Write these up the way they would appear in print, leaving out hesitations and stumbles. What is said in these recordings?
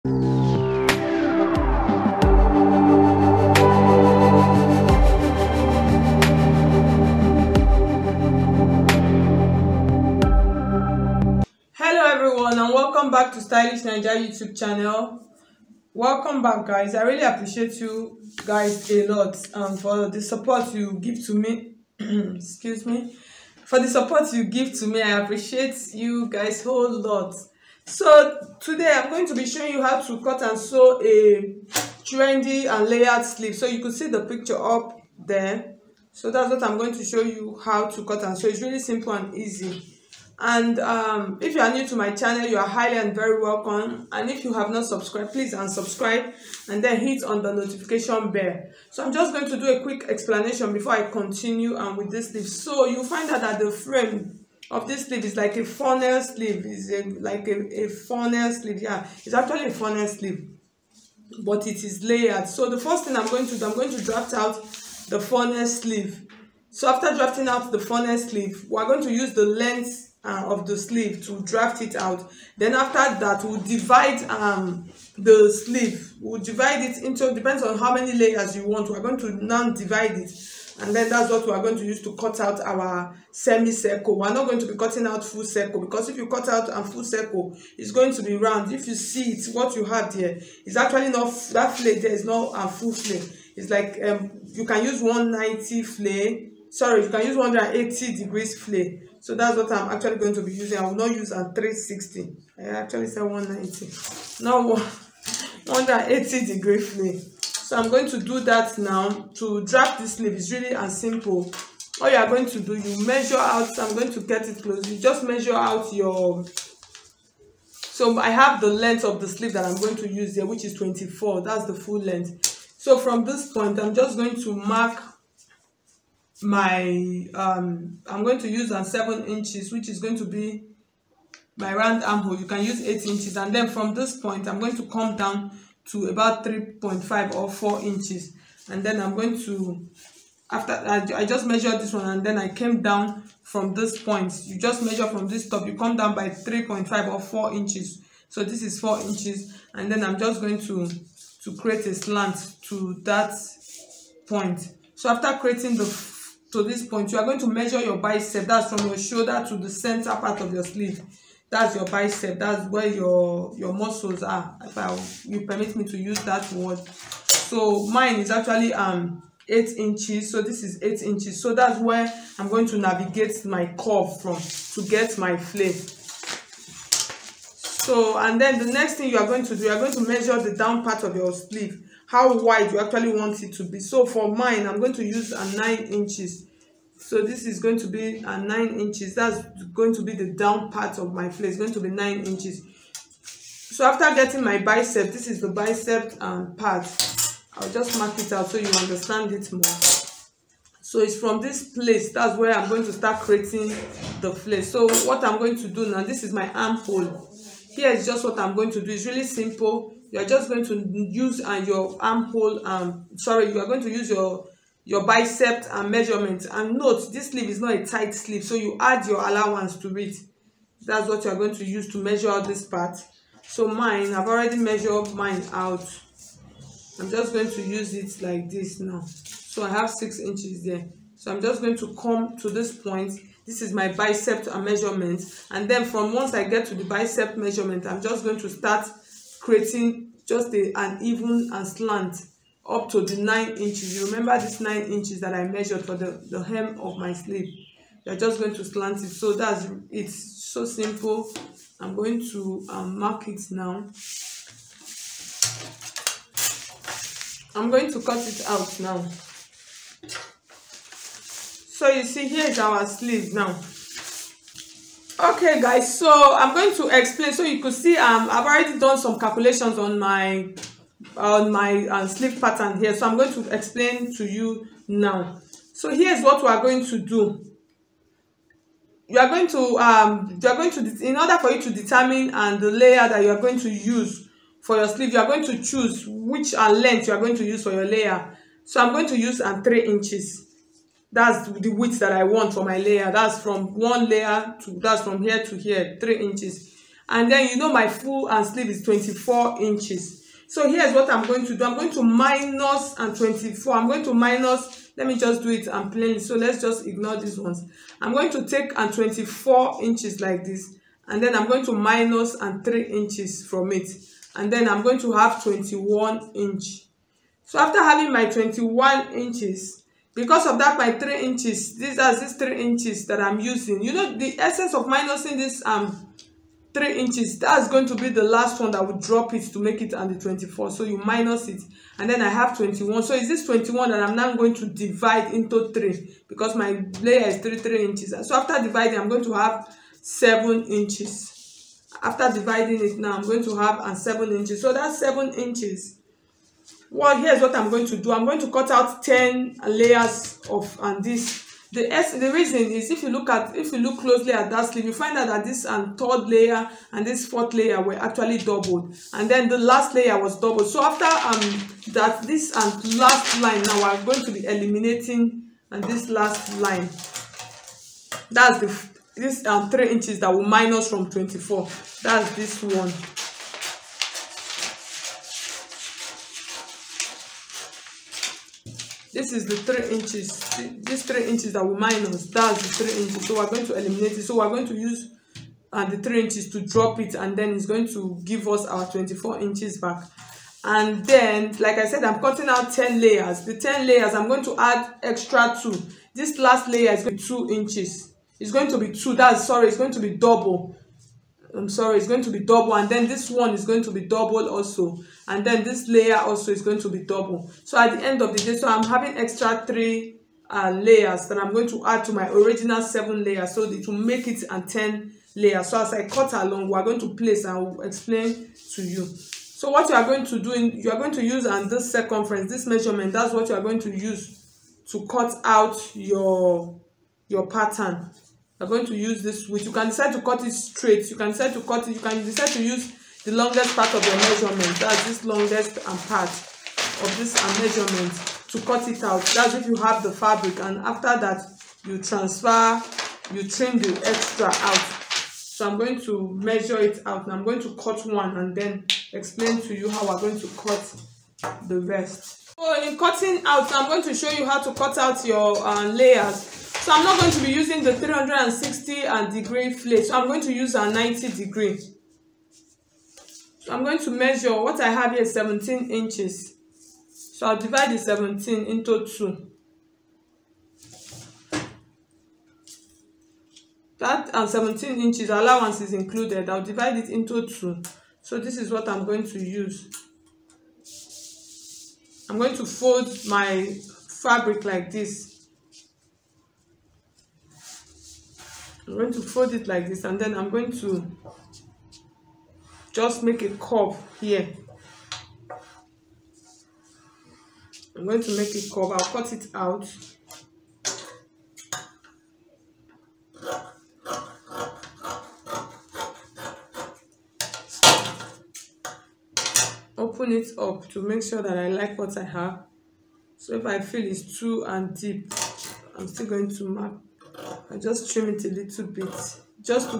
Hello everyone, and welcome back to Stylish Naija YouTube channel. Welcome back, guys. I really appreciate you guys a lot for the support you give to me. Excuse me. For the support you give to me, I appreciate you guys a whole lot. So today I'm going to be showing you how to cut and sew a trendy and layered sleeve. So you could see the picture up there. So that's what I'm going to show you how to cut and sew. It's really simple and easy. And if you are new to my channel, you are highly and very welcome. And if you have not subscribed, please unsubscribe and then hit on the notification bell. So I'm just going to do a quick explanation before I continue with this sleeve. So you'll find out that the frame of this sleeve is like a funnel sleeve. It's like a funnel sleeve. Yeah, it's actually a funnel sleeve, but it is layered. So the first thing I'm going to do, I'm going to draft out the funnel sleeve. So after drafting out the funnel sleeve, we're going to use the length of the sleeve to draft it out. Then after that, we'll divide the sleeve. We'll divide it into, depends on how many layers you want. We're going to now divide it, and then that's what we're going to use to cut out our semicircle. We're not going to be cutting out full circle, because if you cut out a full circle, it's going to be round. If you see it, what you have there is actually not, that flare there is not a full flare. It's like you can use 190 flare. Sorry, you can use 180 degrees flare. So that's what I'm actually going to be using. I will not use a 360. I actually said 190. No, 180 degree flare. So I'm going to do that now. To draft this sleeve is really as simple. All you are going to do, you measure out. So I'm going to get it close. You just measure out your. So I have the length of the sleeve that I'm going to use here, which is 24. That's the full length. So from this point, I'm just going to mark my I'm going to use 7 inches, which is going to be my round armhole. You can use 8 inches, and then from this point I'm going to come down to about 3.5 or 4 inches, and then I'm going to, after I just measured this one, and then I came down from this point. You just measure from this top, you come down by 3.5 or 4 inches. So this is 4 inches, and then I'm just going to create a slant to that point. So after creating to this point, you are going to measure your bicep. That's from your shoulder to the center part of your sleeve. That's your bicep. That's where your muscles are, if you permit me to use that word. So mine is actually 8 inches. So this is 8 inches. So that's where I'm going to navigate my curve from to get my flare. So, and then the next thing you are going to do, you are going to measure the down part of your sleeve, how wide you actually want it to be. So for mine, I'm going to use 9 inches. So this is going to be 9 inches. That's going to be the down part of my flare. It's going to be 9 inches. So after getting my bicep, this is the bicep part. I'll just mark it out so you understand it more. So it's from this place, that's where I'm going to start creating the flare. So what I'm going to do now, this is my armhole. Here is just what I'm going to do. It's really simple. You are just going to use your armhole. You are going to use your bicep and measurement. And note, this sleeve is not a tight sleeve, so you add your allowance to it. That's what you are going to use to measure out this part. So mine, I've already measured mine out. I'm just going to use it like this now. So I have 6 inches there. So I'm just going to come to this point. This is my bicep and measurement, and then from once I get to the bicep measurement, I'm just going to start creating just an even and slant up to the 9 inches. You remember this 9 inches that I measured for the hem of my sleeve. You're just going to slant it. So it's so simple. I'm going to mark it now. I'm going to cut it out now. So you see, here is our sleeve now. Okay guys, so I'm going to explain. So you could see I've already done some calculations on my sleeve pattern here. So I'm going to explain to you now. So here's what we are going to do. You are going to in order for you to determine the layer that you are going to use for your sleeve, you are going to choose which length you are going to use for your layer. So I'm going to use 3 inches. That's the width that I want for my layer. That's from one layer to, that's from here to here, 3 inches. And then you know my full and sleeve is 24 inches. So here's what I'm going to do. I'm going to minus and 24. I'm going to minus, let me just do it and plainly. So let's just ignore these ones. I'm going to take and 24 inches like this. And then I'm going to minus and 3 inches from it. And then I'm going to have 21 inch. So after having my 21 inches, because of that my 3 inches, these 3 inches that I'm using, you know the essence of minusing this 3 inches, that's going to be the last one that will drop it to make it on the 24. So you minus it, and then I have 21. So is this 21 that I'm now going to divide into 3, because my layer is 3 inches. So after dividing, I'm going to have 7 inches. After dividing it now, I'm going to have 7 inches. So that's 7 inches. Well, here's what I'm going to do. I'm going to cut out 10 layers of this. The reason is, if you look closely at that sleeve, you find out that this third layer and this fourth layer were actually doubled, and then the last layer was doubled. So after that, this last line, now I'm going to be eliminating this last line. That's this 3 inches that will minus from 24. That's this one. This is the 3 inches. This 3 inches that will minus, that's the 3 inches. So we're going to eliminate it. So we're going to use the 3 inches to drop it, and then it's going to give us our 24 inches back. And then, like I said, I'm cutting out 10 layers. The 10 layers, I'm going to add extra 2. This last layer is going to be 2 inches. It's going to be 2. It's going to be double. It's going to be double, and then this one is going to be double also, and then this layer also is going to be double. So at the end of the day, so I'm having extra 3 layers that I'm going to add to my original 7 layers, so it will make it 10 layers. So as I cut along, we are going to place, and I will explain to you. So what you are going to do, you are going to use this circumference, this measurement. That's what you are going to use to cut out your pattern. You're going to use this width. You can decide to cut it straight. You can decide to cut it. You can decide to use the longest part of your measurement. That's this longest part of this measurement to cut it out. That's if you have the fabric. And after that, you transfer, you trim the extra out. So I'm going to measure it out. And I'm going to cut one and then explain to you how we're going to cut the rest. So in cutting out, I'm going to show you how to cut out your layers. So I'm not going to be using the 360 degree flake. So I'm going to use a 90 degree. So I'm going to measure what I have here is 17 inches. So I'll divide the 17 into 2. That 17 inches allowance is included. I'll divide it into 2. So this is what I'm going to use. I'm going to fold my fabric like this. I'm going to fold it like this, and then I'm going to just make a curve here. I'm going to make a curve. I'll cut it out. Open it up to make sure that I like what I have. So if I feel it's too deep, I'm still going to mark. I just trim it a little bit just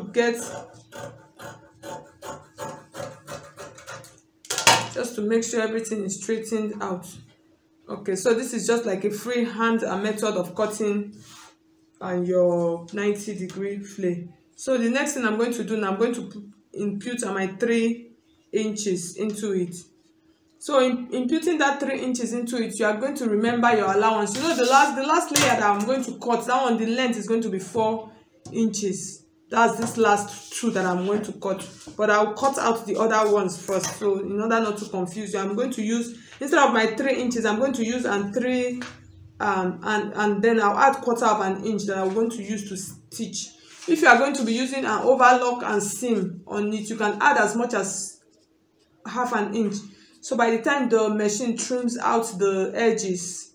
to make sure everything is straightened out. Okay, so this is just like a freehand method of cutting your 90 degree flake. So the next thing I'm going to do now, I'm going to impute my 3 inches into it. So in imputing that 3 inches into it, you are going to remember your allowance. You know, the last layer that I'm going to cut, that one, the length is going to be 4 inches. That's this last 2 that I'm going to cut. But I'll cut out the other ones first. So in order not to confuse you, I'm going to use, instead of my 3 inches, I'm going to use 3 and then I'll add 1/4 of an inch that I'm going to use to stitch. If you are going to be using an overlock and seam on it, you can add as much as 1/2 inch. So by the time the machine trims out the edges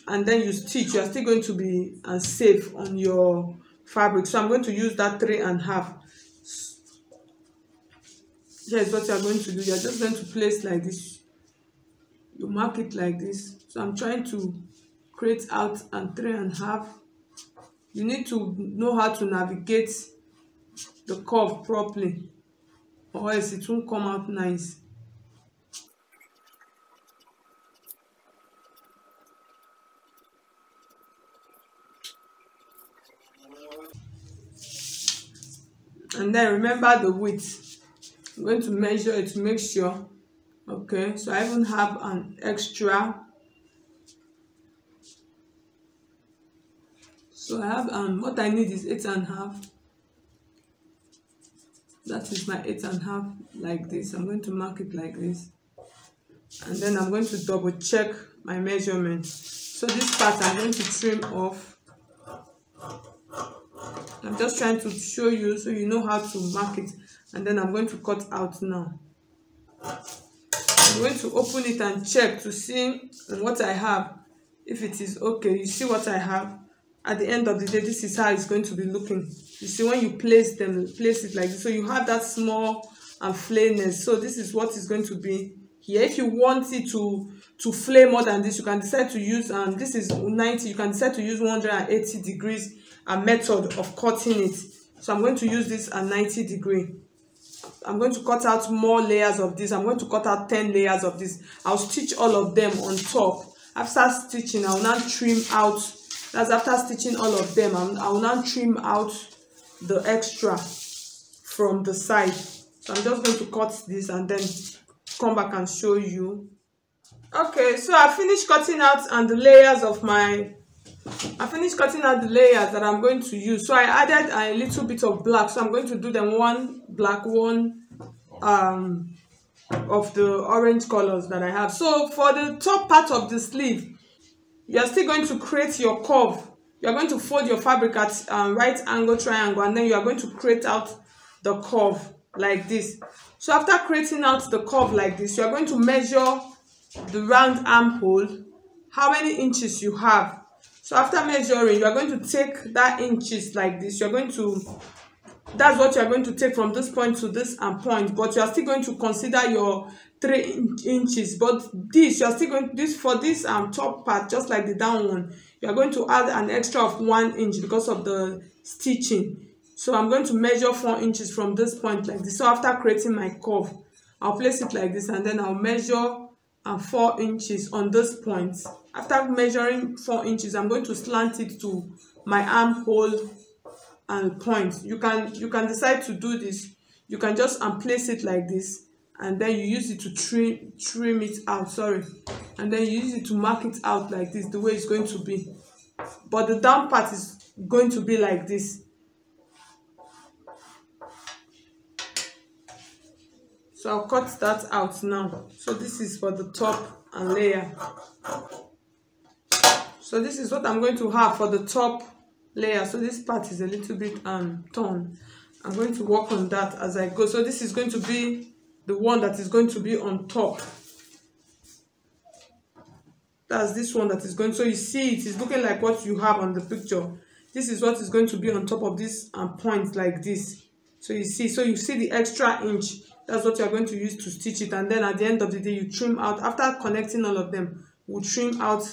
and then you stitch, you are still going to be safe on your fabric. So I'm going to use that 3.5. Here's what you are going to do. You are just going to place like this. You mark it like this. So I'm trying to create out 3.5. You need to know how to navigate the curve properly. or else it won't come out nice. And then remember the width. I'm going to measure it to make sure. Okay, so I even have an extra. So I have what I need is 8.5. That is my 8.5, like this. I'm going to mark it like this, and then I'm going to double check my measurement. So this part I'm going to trim off. I'm just trying to show you so you know how to mark it, and then I'm going to cut out now. I'm going to open it and check to see what I have, if it is okay. You see what I have. At the end of the day, this is how it's going to be looking. You see, when you place it like this, so you have that small and flayness. So this is what is going to be here. If you want it to flay more than this, you can decide to use this is 90. You can decide to use 180 degrees method of cutting it. So I'm going to use this at 90 degree. I'm going to cut out more layers of this. I'm going to cut out 10 layers of this. I'll stitch all of them on top. After stitching, I will now trim out. That's after stitching all of them. I will now trim out the extra from the side. So I'm just going to cut this and then come back and show you. Okay, so I finished cutting out and the layers of I finished cutting out the layers that I'm going to use. So I added a little bit of black. So I'm going to do them one black, one of the orange colors that I have. So for the top part of the sleeve, you're still going to create your curve. You're going to fold your fabric at right angle triangle, and then you are going to create out the curve like this. So after creating out the curve like this, you're going to measure the round armhole, how many inches you have. So after measuring, you are going to take that inches like this. You're going to, that's what you're going to take from this point to this point, but you are still going to consider your 3 inches. But this, you are still going to, for this top part, just like the down one, you are going to add an extra of 1 inch because of the stitching. So I'm going to measure 4 inches from this point like this. So after creating my curve, I'll place it like this, and then I'll measure 4 inches on this point. After measuring 4 inches, I'm going to slant it to my armhole and point. You can decide to do this. You can just place it like this, and then you use it to trim it out, sorry, and then you use it to mark it out like this, the way it's going to be. But the down part is going to be like this. So I'll cut that out now. So this is for the top and layer. So this is what I'm going to have for the top layer. So this part is a little bit torn. I'm going to work on that as I go. So this is going to be the one that is going to be on top. That's this one that is going. So you see it is looking like what you have on the picture. This is what is going to be on top of this point like this. So you see the extra inch. That's what you're going to use to stitch it, and then at the end of the day you trim out. After connecting all of them, we'll trim out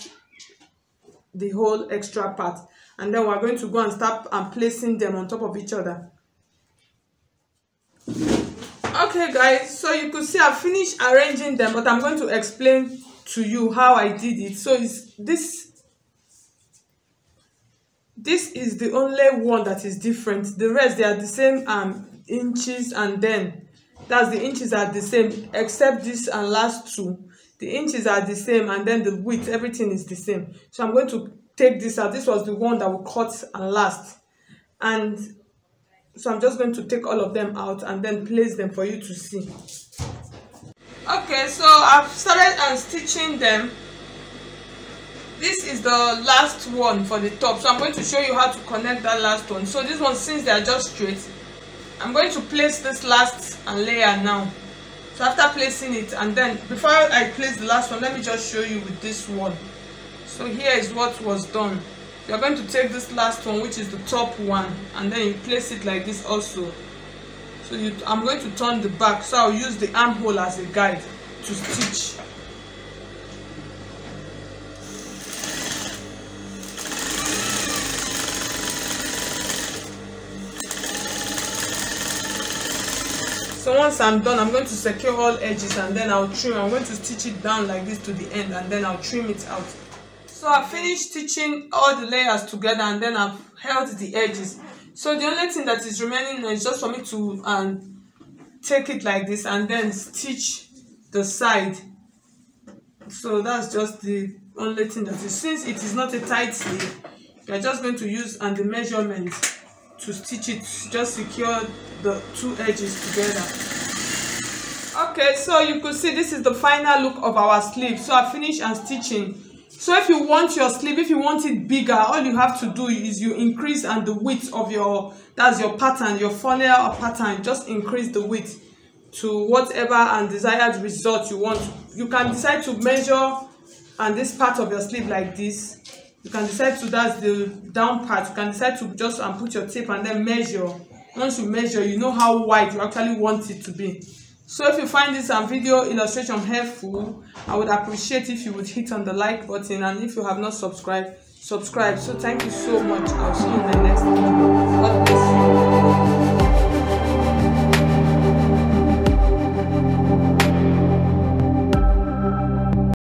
the whole extra part, and then we're going to go and start placing them on top of each other. Okay guys, so you could see I've finished arranging them, but I'm going to explain to you how I did it. So this is the only one that is different. The rest, they are the same inches, and then that's the inches are the same, except this and last two. The inches are the same, and then the width, everything is the same. So I'm going to take this out. This was the one that we cut and last, and so I'm just going to take all of them out and then place them for you to see. Okay, so I've started stitching them. This is the last one for the top, so I'm going to show you how to connect that last one. So this one, since they are just straight, I'm going to place this last layer now. So after placing it, and then before I place the last one, let me just show you with this one. So here is what was done. You're going to take this last one, which is the top one, and then you place it like this also. So I'm going to turn the back, so I'll use the armhole as a guide to stitch. So once I'm done, I'm going to secure all edges and then I'll trim. I'm going to stitch it down like this to the end and then I'll trim it out. So I finished stitching all the layers together and then I've held the edges. So the only thing that is remaining is just for me to take it like this and then stitch the side. So that's just the only thing that is, since it is not a tight sleeve, you're just going to use the measurement to stitch it, just secure the two edges together. Okay, so you could see this is the final look of our sleeve. So I finished stitching. So if you want your sleeve, if you want it bigger, all you have to do is you increase the width of your, that's your pattern, your funnel or pattern. Just increase the width to whatever desired result you want. You can decide to measure this part of your sleeve like this. You can decide to, that's the down part. You can decide to just put your tape and then measure. Once you measure, you know how wide you actually want it to be. So if you find this video illustration helpful, I would appreciate if you would hit on the like button, and if you have not subscribed, subscribe. So thank you so much. I'll see you in the next video.